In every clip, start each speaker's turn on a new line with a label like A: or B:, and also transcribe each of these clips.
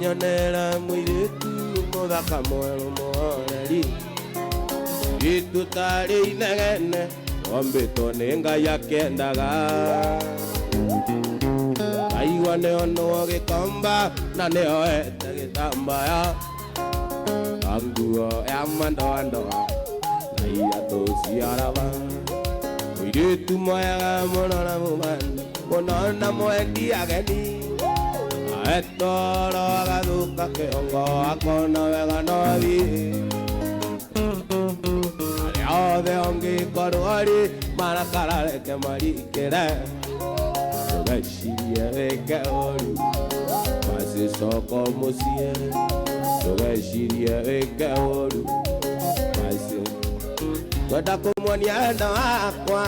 A: nyonera mwiritu muthaka mweru moreri itu tari inegene ombitwo ni Ngai akendaga aigua nio no gikomba na nio ete gitambaya anguo ya mandoandoa na iatu ciaraba mwiritu mwega muno na mumani muno na mwendi ageni aetoro agathuka kiongo akona wega no athii aria othe ongikorwo ari marakarareke marikire tugecirie wike ũru macicoko mũciĩ tugecirie wike ũru maci twenda kũmuonia wendo wakwa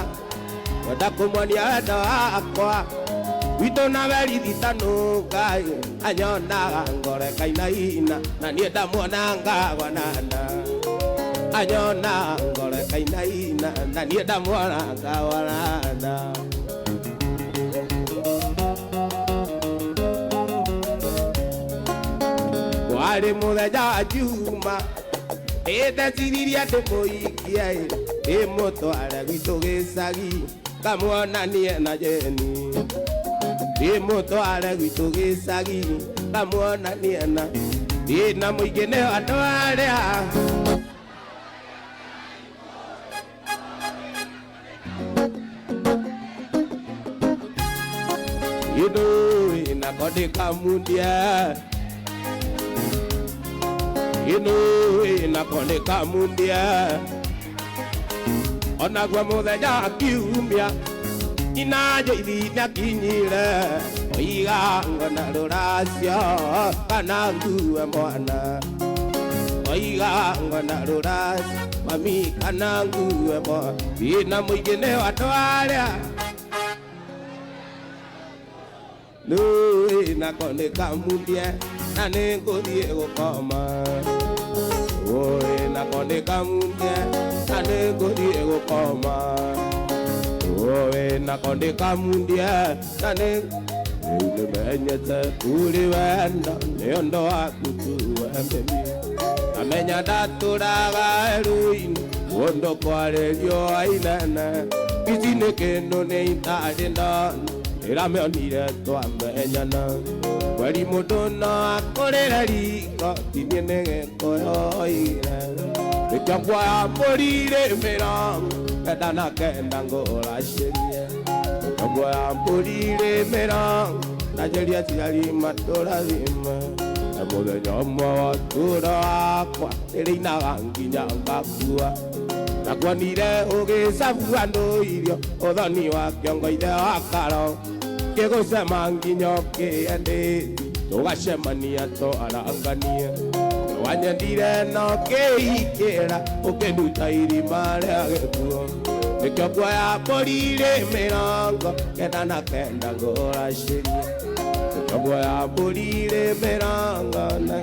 A: twenda kũmuonia wendo wakwa witũ na werithi tanu Ngai anyonaga ngorekainaina na niĩ ndamuona ngagwa nanda anyona ngorekainaina na niĩ ndamuona ngagwa nanda kwari mũthenya wa Juma ndeciririe ndĩmũikie ndĩmũtware gwitũ gĩcagi ngamuonanie na Jeni ndĩmũtware gwitũ gĩcagi ngamuonanie na ndĩna mũingĩ nĩ andũ arĩa ino inakondekamundie ino inakondekamundie onagwa mũthenya kiumia inajo ithina kinyire oiga ngona rũracio kana ngue mwana oiga ngona rũracio mami kana ngue mwana ina mũingĩ nĩ andũ arĩa nũĩ nakondekamundie na nĩngũthiĩ gũkoma ũĩ nakondekamundie na nĩngũthiĩ gũkoma ũĩ nakondekamundie na nĩmenyete kũrĩ wendo nĩ ũndũ waku tu wendemi amenya ndatũraga werũ-inĩ ũndũ kwarĩrio ainene ici nĩ kĩndũ nĩ itarĩ ndona ĩramĩonire twamenyana kweri mũndũ no akũrĩre riko tinie nĩ gĩkũyoire nĩkĩo kuoya mbũri mĩrongo kenda na kenda ngũracĩrie nĩkĩo kuoya mbũri mĩrongo ndacerie aciari matũrathime na mũthenya ũmwe wa ũtũũro wakwa ĩrĩinaga nginya ngakua na kuonire ũgĩcabu andũ irio ũthoni wa kĩongo ithe wa karo kĩgũcema nginya ũkĩendĩ tũgacemania twaranganie wanyendire no kĩikĩra ũkĩnduta irima rĩa gĩkuo nĩkĩo kuoya mbũri mĩrongo kenda na kenda ngũracĩrie nĩkĩo kuoya mbũri mĩrongo na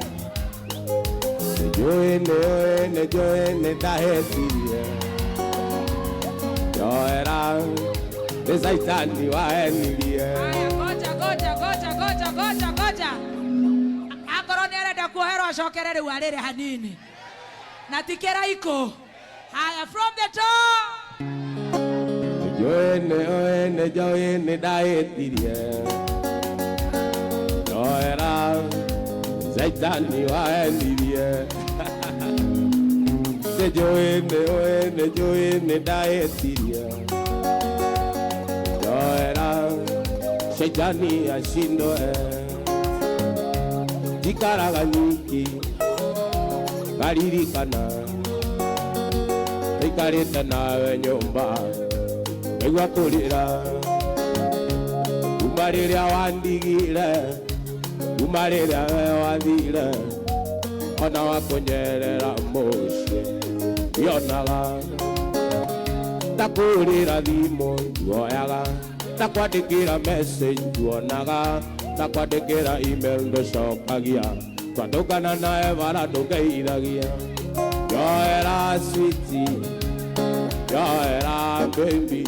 A: nĩnjũĩ nĩndahĩtirie njoera nĩ Saitani waenirie.
B: Goja akorwo nĩ arenda kuoherwo acokere rĩu arĩre hanini na ti kĩraikũ. Haya, from the top.
A: Nĩnjũĩ nĩndahĩtirie njoera Saitani waenirie nĩnjũĩ nĩndahĩtirie njoera Saitani ashindwe jikaraga nyiki karirikana ikarĩte nawe nyũmba igua kũrĩra kuma rĩrĩa wandigire kuma rĩrĩa we wathire ona wakũnyerera mũciĩ yonaga takũrĩra thimũ nduoyaga takwandĩkĩra message nduonaga takwandĩkĩra email ndũcokagia twandũkana nawe bara ndũngeithagia njoera switi njoera baby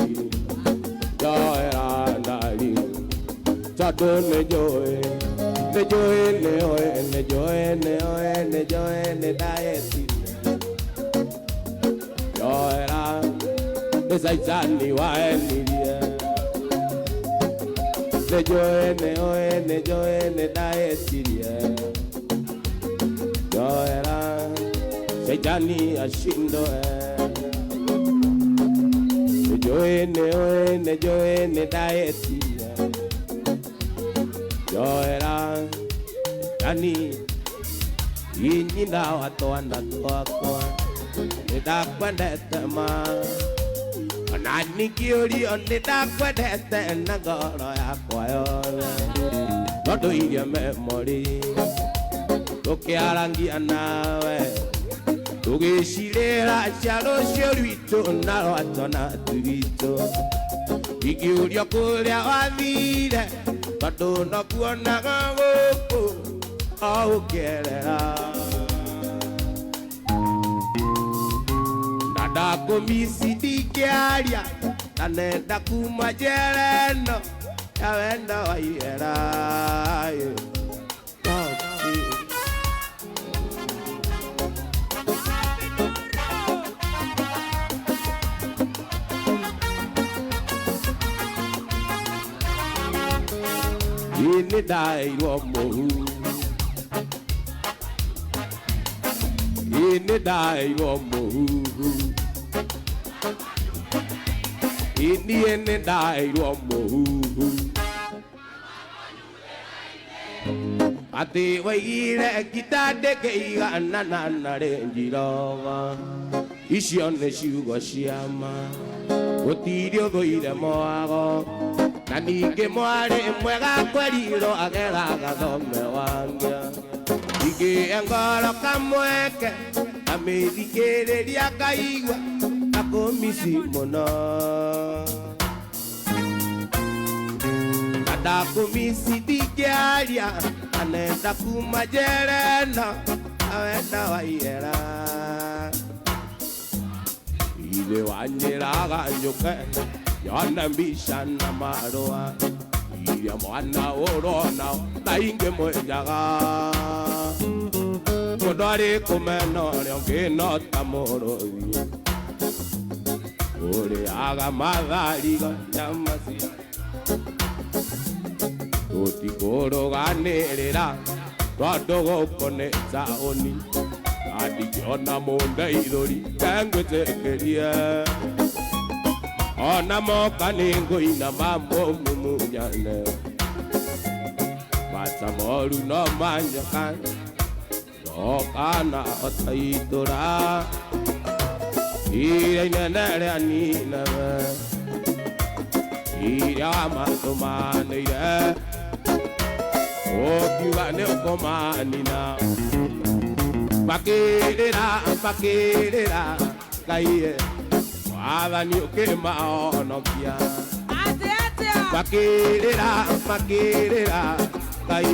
A: njoera ndari tondũ nĩnjũĩ ne joene daeti yoera esaitani waenirie ne joene daetirie yoera seitani ashindo ne joene daetirie yoera yani inyina watwana twakwa nidakwendete ma ona nikiurio nidakwendete na ngoro yakwa yothe tondu iria memory tukiarangia nawe tugicirira cia rucio rwitu na rwatwana twitu ikiurio kuria wathire tondu nakuonaga guku aukerera ndakumisi ndikiaria na nenda kuma njereno ya wendo waihera ini ndairwo muhu ini ndairwo muhu ini ndairwo muhu ati waigire kitande kĩigana na renjiroga icio nĩ ciugo cia ma gũtirĩ ũthũire mwago na ningĩ mwarĩ mwega kwerirwo ageraga thome wangĩa ingĩ ngoro kamweke kamĩthikĩrĩria kaigua na kũmisi mũno na ndakumisi ndingĩaria na nenda kuma njereno na wenda waihera ithe wanyĩraga njũke yona mbica na marũa iria mwana ũrona ta ingĩmwenjaga mũndũ arĩ kũmena ũrĩa ũngĩnota mũrũthi ũrĩaga mathariga nyama cia tũtikũrũganĩrĩra tondũ gũkũ nĩ taũni na ndingĩona mũndeithũri engwĩtĩkĩrie ona moka nĩngũina mamũmumunyane bata moru no manyoka no kana otaitũra iria inene rĩa ninawe iria wamatũmanĩire ũkiuga nĩ ũkũmanina makĩrĩra Ngai wathani ũkĩmahonokia makĩrĩra Ngai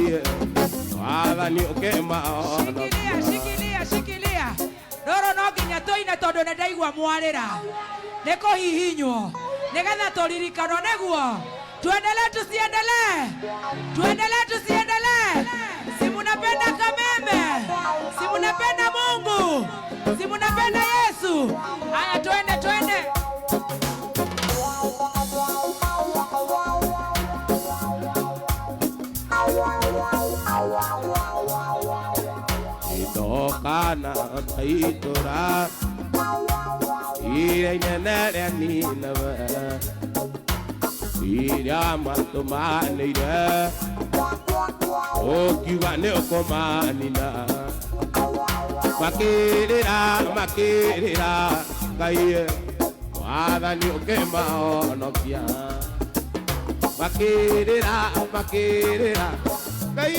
A: wathani ũkĩmahonokia.
B: Shikilia roro no nginya tũine tondũ nĩ ndaigua mwarĩra nĩ kũhihinywo nĩgetha tũririkanwo nĩguo tuendelee tusiendelee si munapenda Kameme, si munapenda Mungu, si munapenda Yesu. Haya twende
A: itokana taitora iria inene rĩa ninawe iria matũmanĩire ũkiuga nĩ ũkũmanina makĩrĩra Ngai wathani ũkĩmahonokia makĩrĩra Ngai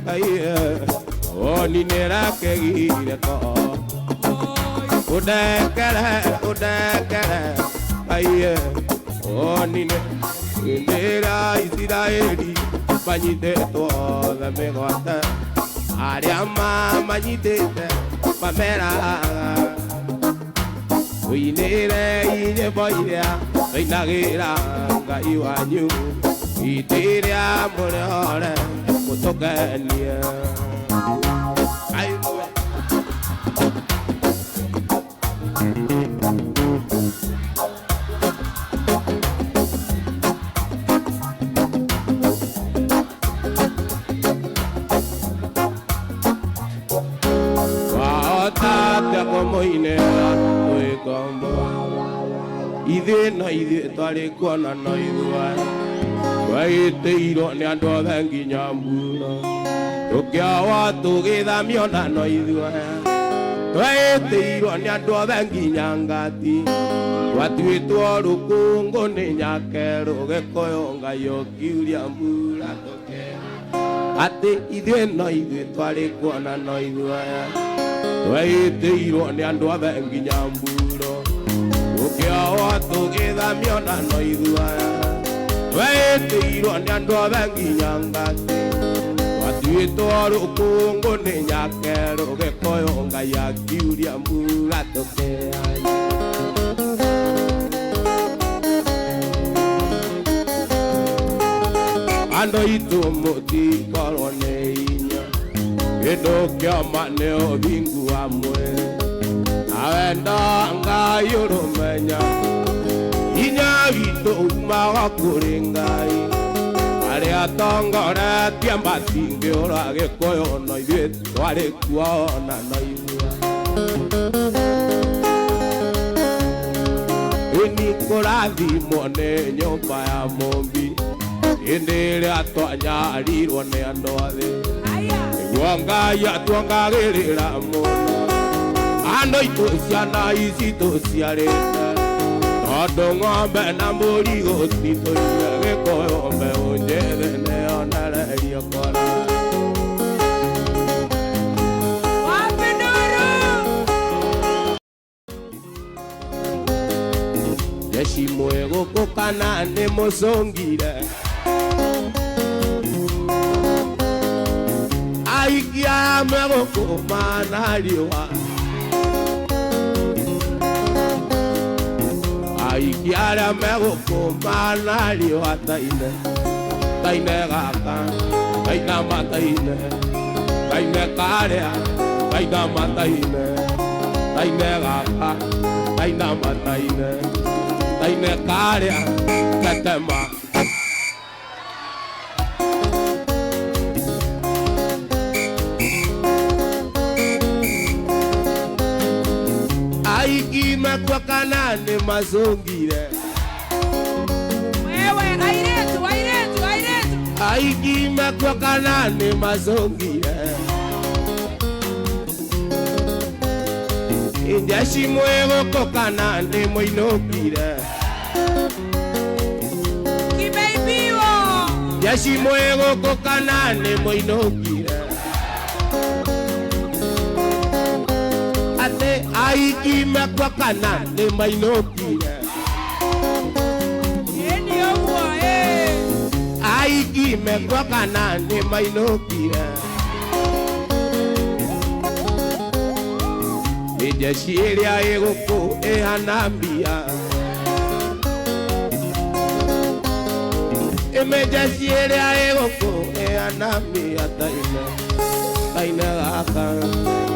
A: Oni nera ke gire ko Udekere Aye Oni nera Israeli Banyite to the megota Ariama Banyite Pamera Uinere Ine boya Inagira Gaiwanyu Itiria Monore Mutokania Ithe twari kuona no ithua twaitĩirwo nĩ andũ othe nginya mbura tũkĩawa tũgĩthamio na no ithua twaitĩirwo nĩ andũ othe nginya ngati twatuĩtwo rũkũngũ nĩ nyakerũ gĩkũyũ Ngai ũkiuria mbura atĩ ithuĩ twari kuona no ithua twaitĩirwo nĩ andũ othe nginya mbura Tũkĩawa tũgĩthamio na no ithua twaitĩirwo nĩ andũ othe nginya ngati twatuĩtwo rũkũngũ nĩ nyakerũ gĩkũyũ Ngai akiuria mbura tũkĩaya andũ aitũ mũtikorwo nĩ hinya kĩndũ kĩama nĩ ũthingu wa mwĩrĩ Awenda Ngai ũrũmenya hinya witũ umaga kũrĩ Ngai arĩa atongoretie matingĩũra gĩkũyũ no ithuĩ twarĩ kuo na no ithua Ĩni kũrathimwo nĩ nyũmba ya mũmbi hĩndĩ ĩrĩa twanyarirwo nĩ andũ athĩ nĩguo Ngai atuongagĩrĩra mũno Andũ aitũ ciana ici tũciarĩte tondũ ng'ombe na mbũri gũtitũire gĩkũyũ mbeũ njĩthĩ nĩyonererio kora Jeshi mwĩgũkũ kana nĩ mũcũngire aikia megũkũ mana riũa Aikia arĩa megũkũma na riũa taine gaka tainama taine karĩa tainama taine gaka tainama taine karĩa tetema Aiki mekwa kana nĩ macũngire
B: Wewe airetu
A: Aiki mekwa kana nĩ macũngire Jeshi mwĩgũkũ kana nĩ mũinũkire
B: Kibeibiwo
A: Jeshi mwĩgũkũ kana nĩ mũinũkire Ate aiki mekwa kana nĩ mainũkire
B: Yeni ũguo
A: Aiki mekwa kana nĩ mainũkire Nĩ jeshi ĩrĩa ĩgũkũ ĩhana mbia Ĩme jeshi ĩrĩa ĩgũkũ ĩhana mbia taine gaka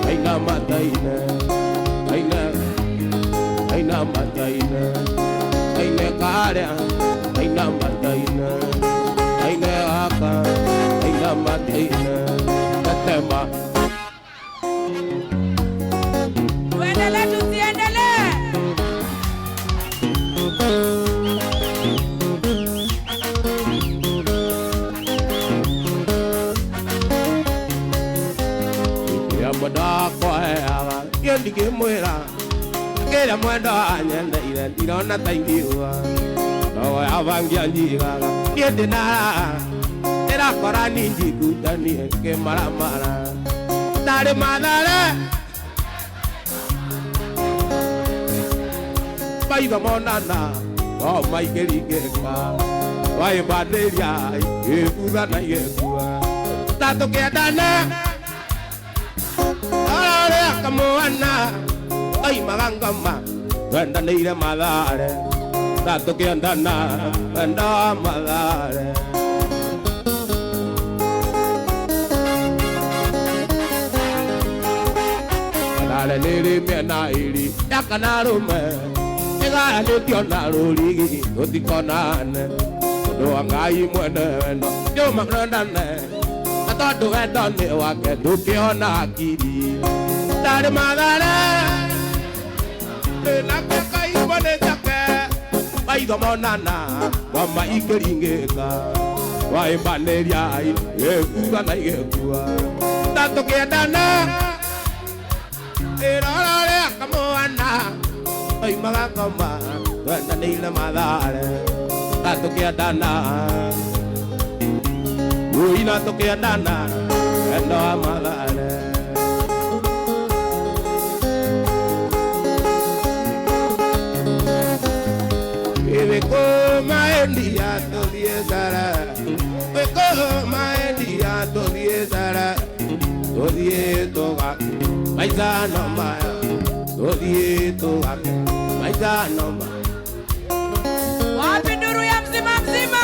A: tainama taine karĩa tainama taine gaka tainama taine tetema
B: Tuendelee tusiendelee
A: Ndikĩmwĩra kĩrĩa mwenda wanyendeire ndirona ta ingĩũa roho ya bangia njigaga niĩ ndĩnara ndakora ninjikutanie kimaramara ndari mathare maitho monana o maingĩringĩka waĩmbanĩria gĩkutha na igĩkua tatũkĩendana ararĩa kamũana oimaga ngoma twendanĩire mathare tatũkĩendana wenda mathare mathare nĩrĩ mĩena ĩrĩ ya kana rũme igaya nĩkĩona rũrigi tũtikonane tondũ wa Ngai mwene wendo nĩũma twendane na tondũ wendo nĩ wake ndũkĩona akiri ndarĩ mathare nake kaimbo nĩ njake maitho monana ngoma ikĩringĩka waĩmbanĩria gĩkutha na igĩkua tatũkĩendana ĩrora rĩa kamũana oimaga ngoma twendanĩire mathare tatũkĩendana na tũkĩendana wendo wa mathare wĩkũma endia tũthiĩ Zara wĩkũma endia tũthiĩ Zara tũthiĩ tũgake maica no maya tũthiĩ tũgake maica no maya
B: wapi nduru ya mzima mzima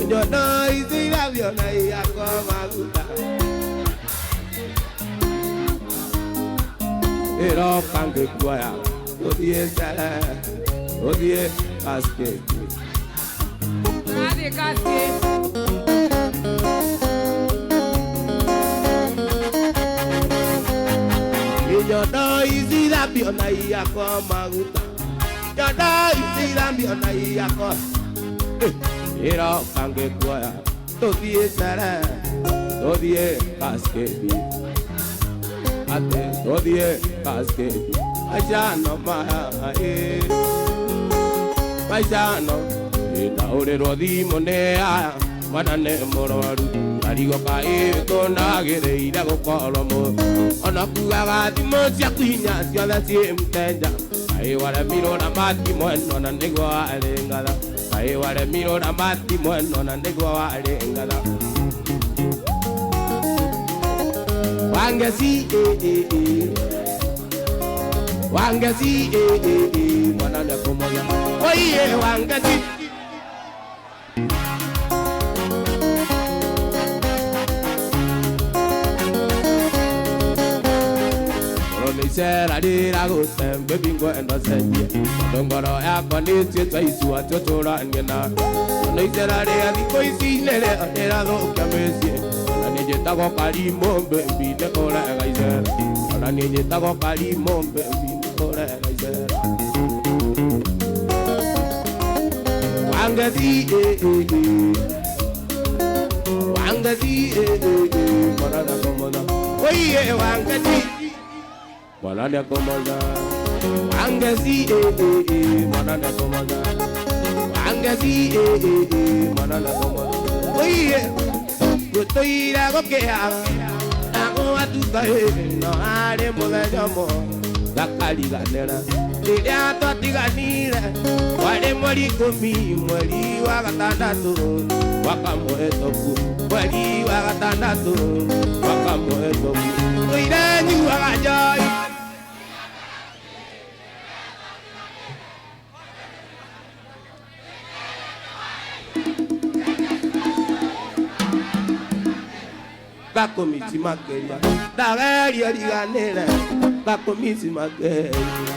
A: nyondo ici iraviona iyakwa maguta iroka ngĩkuoya tũthiĩ Zara tũthiĩ kasketi
B: athiĩ kasketi
A: nyondo ici iraviona iyakwa maguta nyondo ici iraviona iyakwa iroka ngĩkuoya tũthiĩ Zara tũthiĩ kasketi ate tũthiĩ kasketi maica no maya maica no ndaũrĩrwo thimũ nĩ aya mwana nĩ mũrwaru karigo kaĩtũ nagĩrĩire gũkorwo ona kugaga thimũ ciaku hinya ciothe ciĩ mteja kaĩ waremirwo na mati mwena na nĩguo warĩ ngatha kaĩ waremirwo na mati mwena na nĩguo warĩ ngatha wangeci wangeci mwana nĩ kũmoya oiye wangeci Sera rira gutembe bingo endo senye Dongoro yakwa nĩtuĩtwo icua tũtũranie na Ona icera rĩa thikũ ici nĩrĩrathukia mĩciĩ Ona niĩ njĩtagwo Karimũ mbĩmbi nĩ kũrega icera Ona niĩ njĩtagwo Karimũ mbĩmbi nĩ kũrega icera Wangeci wangeci mwana nĩ kũmotha oiye wangeci mwana nĩ kũmotha wangeci mwana nĩ kũmotha wangeci mwana nĩ kũmotha oiye gũtũire gũkĩaga na gũgatuka no harĩ mũthenya ũmwe gakariganĩra rĩrĩa twatiganire warĩ mweri 10 mweri wa gatandatũ mwaka mũhĩtũku mweri wa gatandatũ mwaka mũhĩtũku tũire nyuaga njohi gakomiti makĩria ndageria riganĩre gakomiti makĩria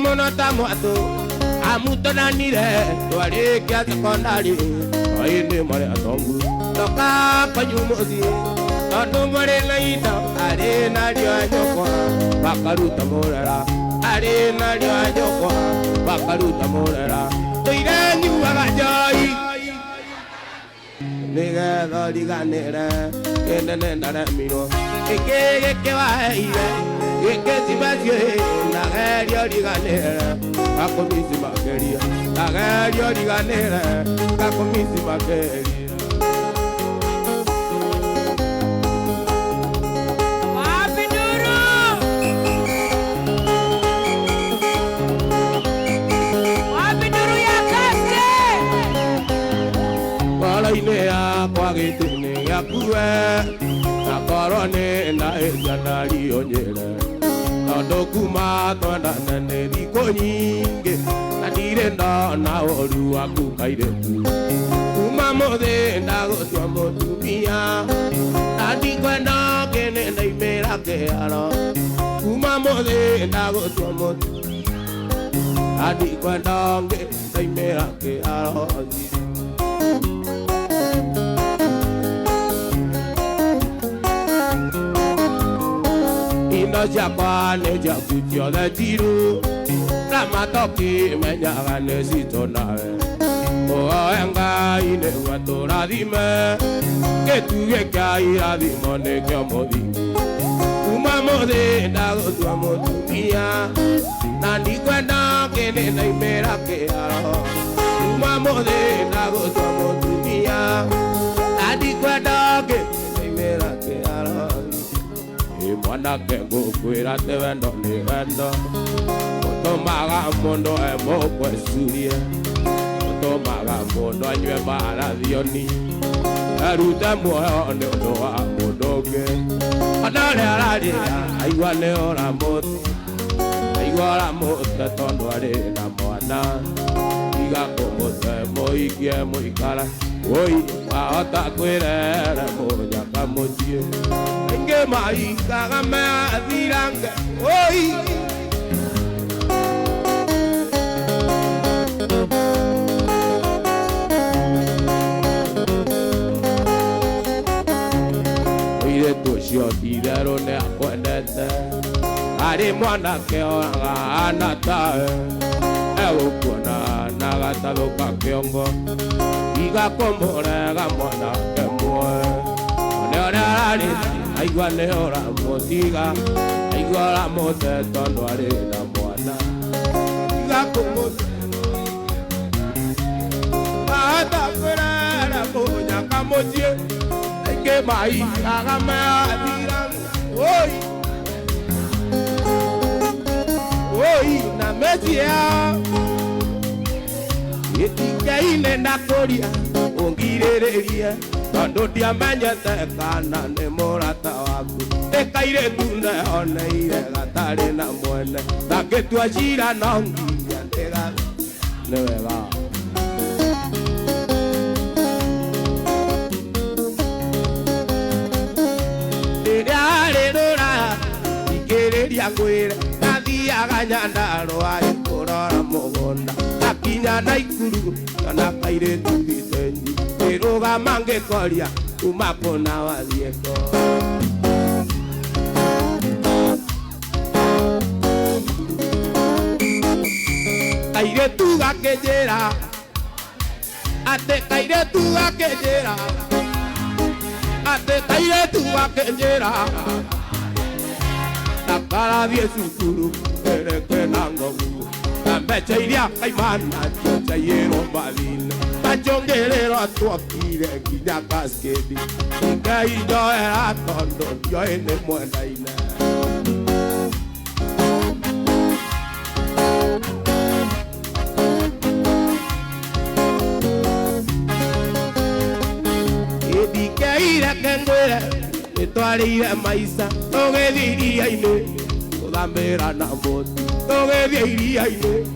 A: mũno ta mwatũ amutonanire twarĩkia sekondari oĩnĩ marĩ atongu toka kwanyu mũciĩ tondũ marĩ na indo arĩ nario nyũkwa bakaruta mũrera arĩ nario nyũkwa bakaruta mũrera tũire nyuaga njohi nega doli ganera nene nara mino que va que si va la gario di ganera a comísima quería la gario di ganera a comísima quería inea kwa gitine ya kuwe na korone na ejanari onyere ndo kuma tonda nene diko nyinge na direnda na oru akukaire kuma mode ndago twambo tumia na dikwenda kene na imera ke aro kuma mode ndago twambo na dikwenda kene na imera ke aro no japa ne jakutio de tiro la matoki menyaga nesito nae o enga ine watora dime que tu kai adimone que modi uma mode dago tu amotu mia nani kwenda que ne na imera que aro uma mode dago tu amotu mia nani kwenda que ne imera que aro mwana kengo kwira te vendo ni vendo otomaga mondo e mo kwesurie otomaga mondo anywe bara dioni aruta moyo ne ondo wa modoge adale arari aigwa ne ora moto aigwa ra moto tondo are na mwana iga como te moikie moikara oi aota kwirera moja kamochie nge mai kagame adiranga oi oire toshio idero ne akwendete ari mwana ke ora anata ewo kona nagata doka kiongo iga komorega mwana ke moe one ora ari aigua ne ora motiga aigua ora mote tondo are na mwana iga como ata kwera monya kamotie ke mai agama adira oi na metia etika ine na koria ongirereria tondo diamenyete kana ne morata waku ekaire tune one ire gatare na mwene taketua shira nongia tega ne wega ikereria kwira nathiaga nyandaro ari kurora mugonda nakinya na ikuru kana kaire tutitenyi irugama ngikoria kuma kona wathieko kaire tuga kejera ate kaire tuga kejera ate kaire tuga kejera nakara viesukuru ereke nangogu ambeche iria kaimana chocha yero balina Jongerero atuapire kija kaskedi Ngai jo era tondo yo ene mwenda ina Edike ire kengwere Etwalire maisa Togediria ine Odambera na moti Togediria ine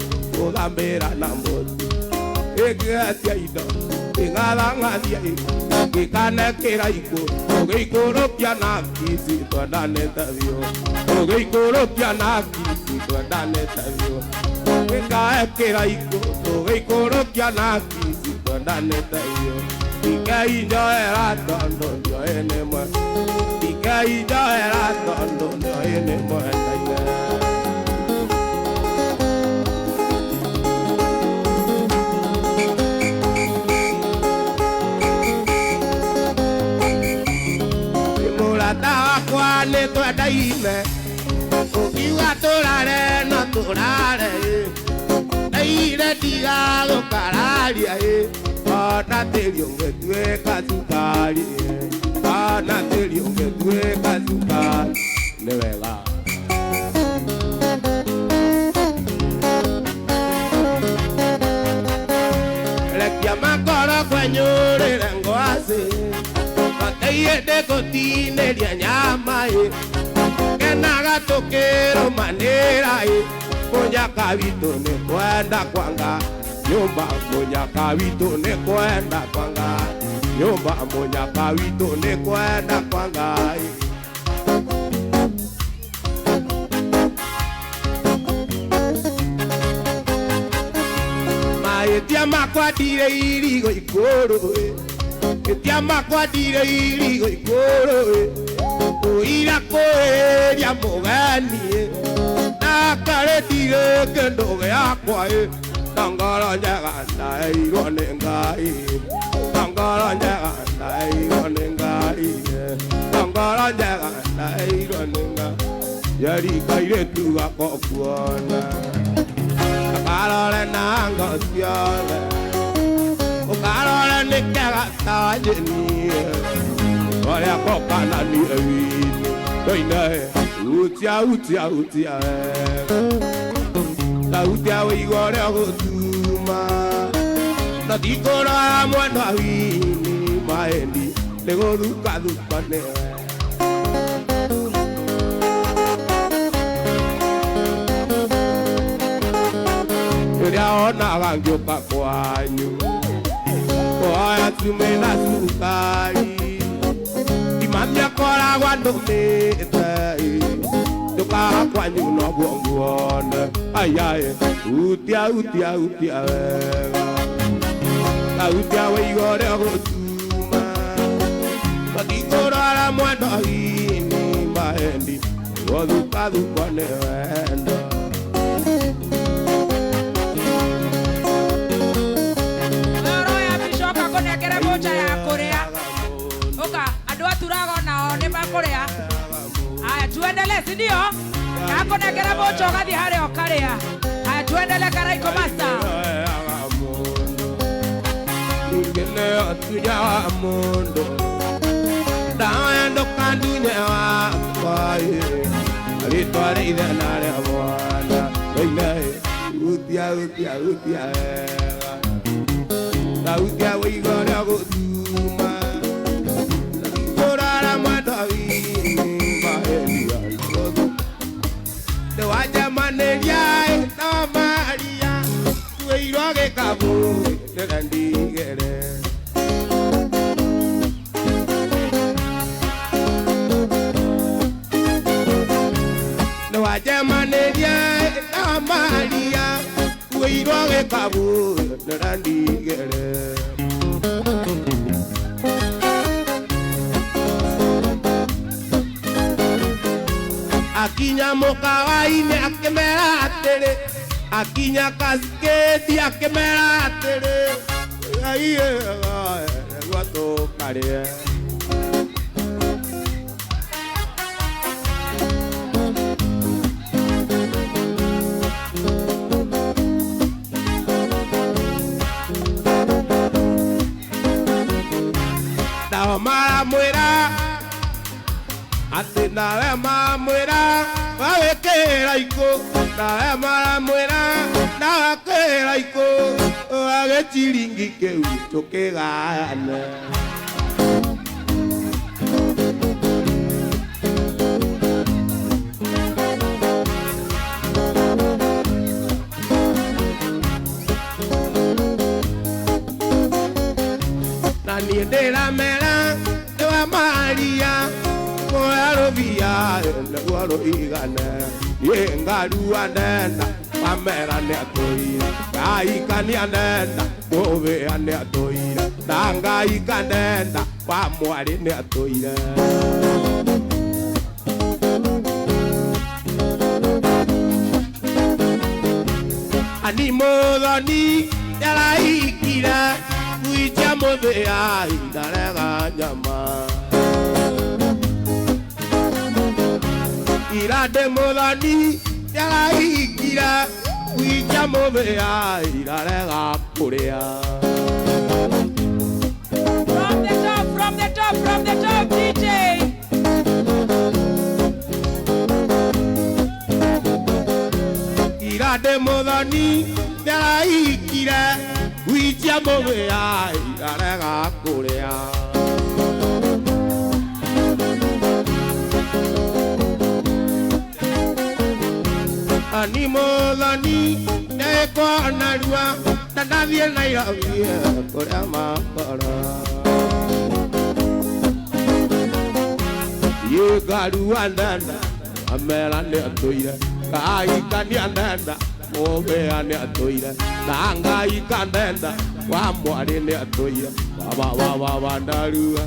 A: Odambera na moti Egatia ido, engala ngadia iko, kikane kera iko, oge ikoro piana kisi toda neta vio, oge ikoro piana kisi toda neta vio, kikae kera iko, oge ikoro piana kisi toda neta vio, kikai jo era tondo yo ene mo, kikai jo era tondo yo ene mo ene. Mũrata wakwa nĩ twendaine, ũkiuga tũrare no tũrare, ndaire ndigagũkararia, ona tĩri ũngĩtuĩka cukari, ona tĩri ũngĩtuĩka cukari, nĩ wega. Rekia makoro kwenyũrĩre ngwacĩ, mateire ndĩgũtinĩria nyama, kenaga tũkĩrũmanĩra, mũnyaka witũ nĩ kwenda kwanga nyũmba, mũnyaka witũ nĩ kwenda kwanga nyũmba, mũnyaka witũ nĩ kwenda kwanga. Mahĩtia makwa ndire irigo ikũrũ, mahĩtia makwa ndire irigo ikũrũ, ũira kwĩria mũgeni, na karĩndirĩ kĩndũ gĩakwa, na ngoro njega ndaheirwo nĩ Ngai, na ngoro njega ndaheirwo nĩ Ngai, na ngoro njega ndaheirwo nĩ Ngai, yari kairĩtu gakokuona, ũkarore na ngo ciothe, ũkarore nĩ kega ta njeni, ũrĩa kokananie witũ, ndoine utia utia utia sauti ya wĩigua gũtuma, na ndikũrora mwena wini mahendi nĩ gũthukathuka nĩwe. Rĩrĩa onaga ngĩũka kwanyu kũhoya tume na cukari, imami akoragwo andũmĩte, ndũkaga kwanyu noguo nguone, aiaĩ utia utia utia wega, sauti ya wĩigua gũtuma, na ndikũrora mwena wini mahendi nĩ gũthukathuka nĩ wendo.
B: Korea. Aya tuendelee, si ndio? Nako negera bocho gadi hare okaria. Aya tuendelee Karaiko Master.
A: Ngene atuja mundo. Daendo kandunya wa kwae. Alitware idana le mwana. Oile utia utia utia. La utia wigora gutuma. Orara madawi mahelia. De waja manelia na Maria. Tuiroge kabu de gandigere. De waja manelia na Maria. Tuiroge kabu de gandigere. Akinya mokawaine akemera atere, akinya kasketi akemera atere, aiye guato kare. Dawa mara muera. Ate nawe mamwera wawekera iko, nawe mamwera nawakera iko, wagetiringi keu tukigana. Na niendera mera dewa Maria. Via le guaro igana yenga duanenda pamera ne atoira ai kani anenda ove ane atoira danga ikanenda pamwari ne atoira ani modani yala ikira kuicha modea indara nyama irade muthoni yaraikira wija muthia irarega kuria.
B: From the top, DJ.
A: Irade muthoni yaraikira wija muthia irarega kuria. Ani muthoni nekwa narua nanathie Nairobi kuria makora. Yegaru andanda amera ne atoire kai kani andanda obe ane atoire tanga ikandanda wa mwari ne atoire wa narua.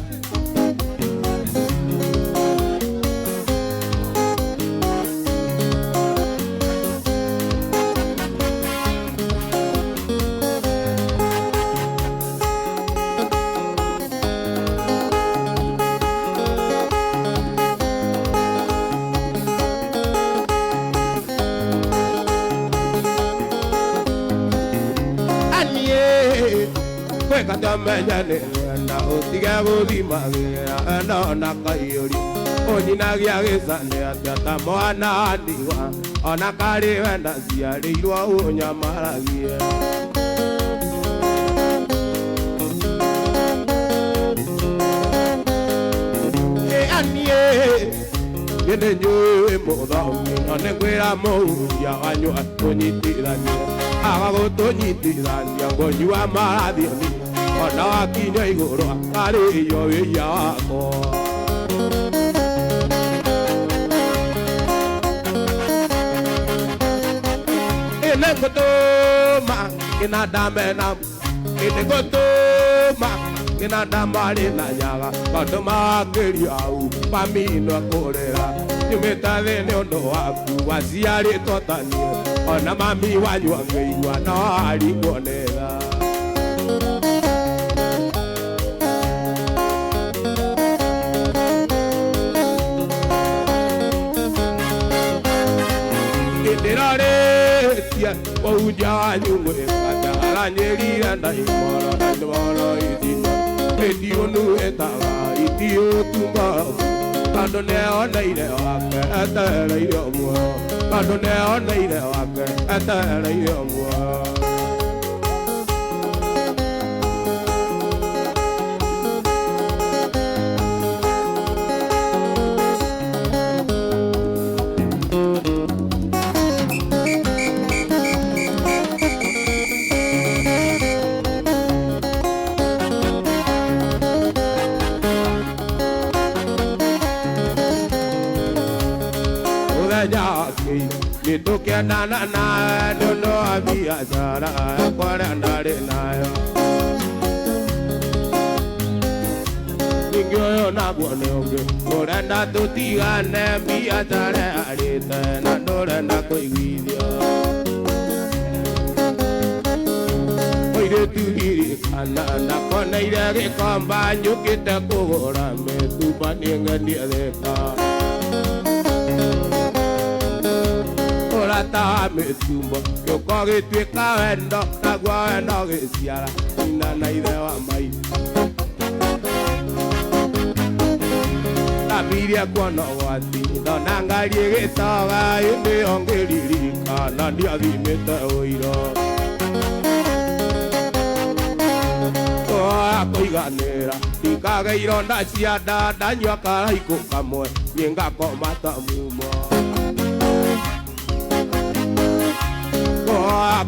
A: Kata menyane na otiga bodi magia na na kayori onina gya gesane atata mwana diwa ona kare wenda siare irwa onya maragia. Anie yende nyoe modaumi ane kwera mo ya anyo atonitirania agago tonitirania ngonyua maradia ona wakinya iguru akari yo yako. Ene kotoma ina damena ene kotoma ina damari na yaga kotoma keri au pamino korera nimeta ne ondo waku wasiari totani ona mami wanywa ngeiwa na ali konera. Oja nyungwe kata alanyeri anda imora dandoro idino edio nu etara idio tumba kando ne ona ire wake atara ire omwa kando ne ona ire wake atara ire omwa. Nitokia na dondo biashara kwa ndare nayo ningoyo na bone onge orenda tutigane biashara arete na ndorenda kuigithia oire tugiri kana na kona ire gikomba nyukite kugura metuba ningendia theka ta metumbo yokoge tweka wendo na gwa wendo giciara ina na ithe wa mai na biria kuona wati ndona ngari gitoga indi ongeririka na ndiathimite uiro akoiganira ikaga ironda cia nda ndanyua karaiko kamwe ngakoma ta mumo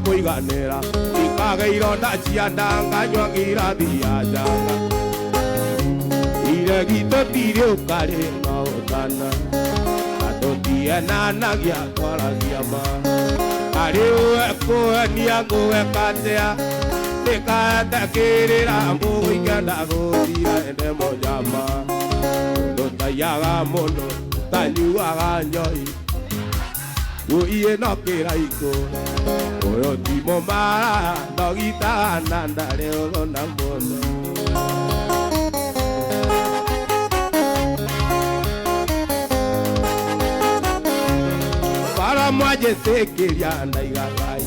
A: kuiganira ikaga ironda cia nda nganyua ngirathi ya njanga ire gito tiri ukari mautana atotie nanagia twaragia ma ari uwe kuenia nguwe katea nikaetekirira muigenda guthira ende mojama ndutayaga muno tanyuaga njoi uiye no kiraiko oyo timo mara dogita nandare ona mono mwajetekeria ndaigagai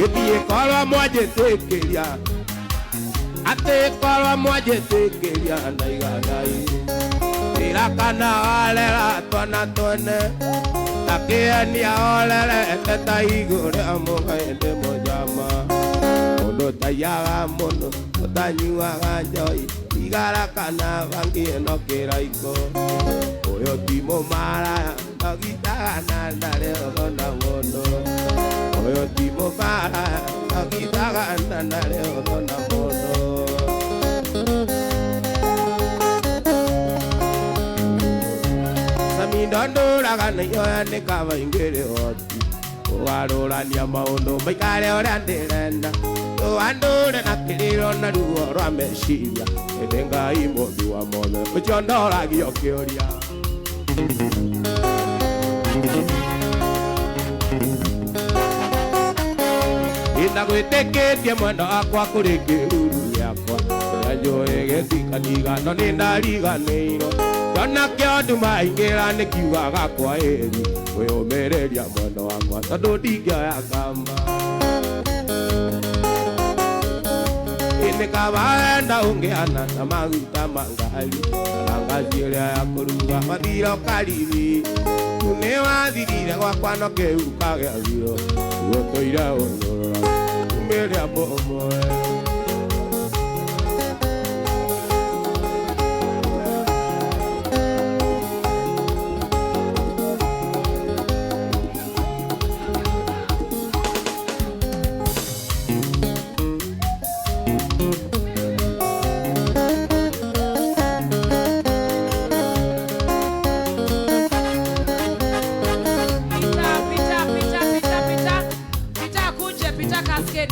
A: Ithie korwa mwajetekeria Ate korwa mwajetekeria ndaigagai Irakana walera twana tone Takiania olere teta igure amugaende mojama Odo tayaga mono Otanyuaga njoi Igarakana vangi enokera iko Oyo timo maraya Nogitaga nandare odona mono Oyo timo maraya Nogitaga nandare odona mono Samindondora gana yoya nekava ingere oti Ogarorania maundu maikare oria ndirenda Andure na kiriro na ruo rwa meciria Ende Ngai mũmbi wa mothe ũcio ndoragio kĩũria Ina gwĩtĩkĩtie mwenda wakwa kũrĩ kĩruru gĩakwa Kĩrĩa njũĩ gĩtikaniganwo nĩ ndariganĩirwo Ndona kĩondu maingĩra nĩ kiugaga kwa ĩri Kwĩyũmĩrĩria mwenda wakwa tondũ ndingĩoya ngamba Nikawaenda ungeana na maguta mangali Nangazi uria ya kuruga mathiro karibi Kune wathirire gwakwa no kĩu kagĩathiro Guotoire ũnũrora Umĩrĩa mũmwe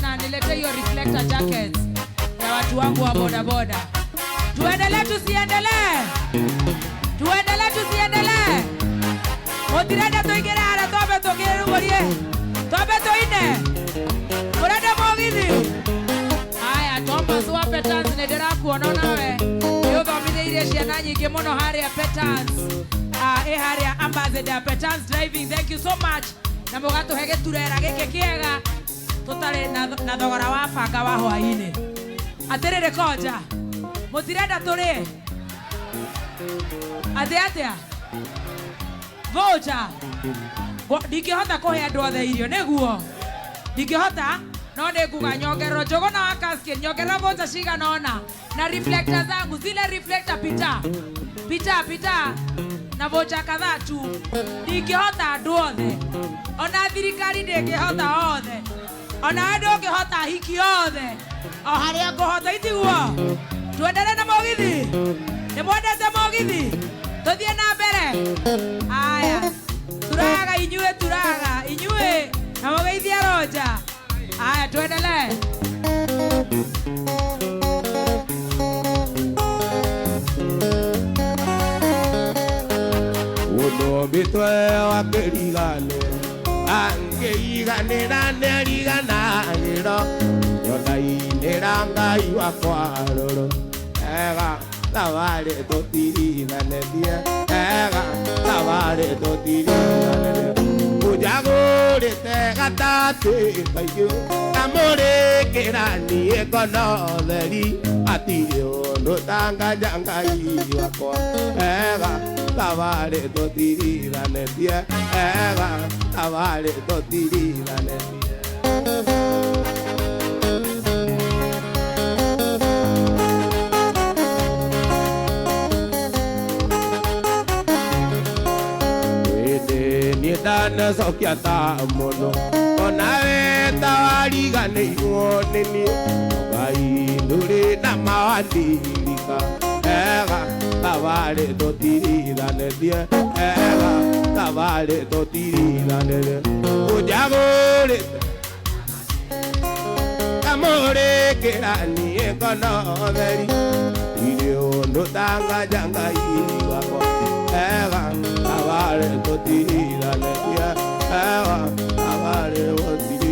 B: Na nilete hiyo reflector jackets ya watu wangu wa boda boda. Tuendelee tusiendelee? Tuendelee tusiendelee? Motirenda tuingire ara tobe togere ngorie. Tobe toine. Murenda mogithi. Aya Thomas wa Petans ne dera kuona nawe. Yo thomithĩirie ciana nyingĩ mũno harĩa Petans. Harĩa Ambassador Petans driving. Thank you so much. Na mũgatũhe gĩturera gĩkĩ kĩega. Tutare na thogora wa banga wa hwaini atirire koja mutirenda turi atia voja ndingĩhota kũhe andũ othe irio nĩguo ndingĩhota no nĩnguga nyongerero njogona wa casket nyongerera voja cigana ona na reflector zangu zile reflector pita na voja kadhaa tu ndingĩhota andũ othe ona thirikari ndĩngĩhota othe Ona ando ngĩhota hiki othe o harĩa ngũhota itiguo tuendelee na mogithi nĩ mwendete mogithi tũthiĩ na mbere aya turaga inyuĩ na mũgeithia Roja aya tuendelee
A: Ũndũ mbĩtwe wa kĩrigane Angeiganĩra nĩriganagĩro Nyondainĩra Ngai wakwa rũrũ Ega tabarĩ tũtirithanĩtie Ega tabarĩ tũtirithanĩtie Ũnjagũrĩte gatatĩ kaingĩ Kamũrĩkĩra niĩ ngona ũtheri Hatirĩ ũndũ tanganja Ngai wakwa Ega tabarĩ tũtirithanĩtie Ega tabarĩ tũtirithanĩtie Niĩ ndanacokia ta mũno Onawe tawariganĩirwo nĩ niĩ Ngai ndũrĩ na mawandirika Ega tabarĩ tũtirithanĩtie Ega tabarĩ tũtirithanĩtie Ũnjagũrĩte kamũrĩkĩra niĩ ngona ũtheri Irĩ ũndũ tanganja Ngai wakwa Ega tabarĩ tũtirithanĩtie Ega tabarĩ tũtirithanĩtie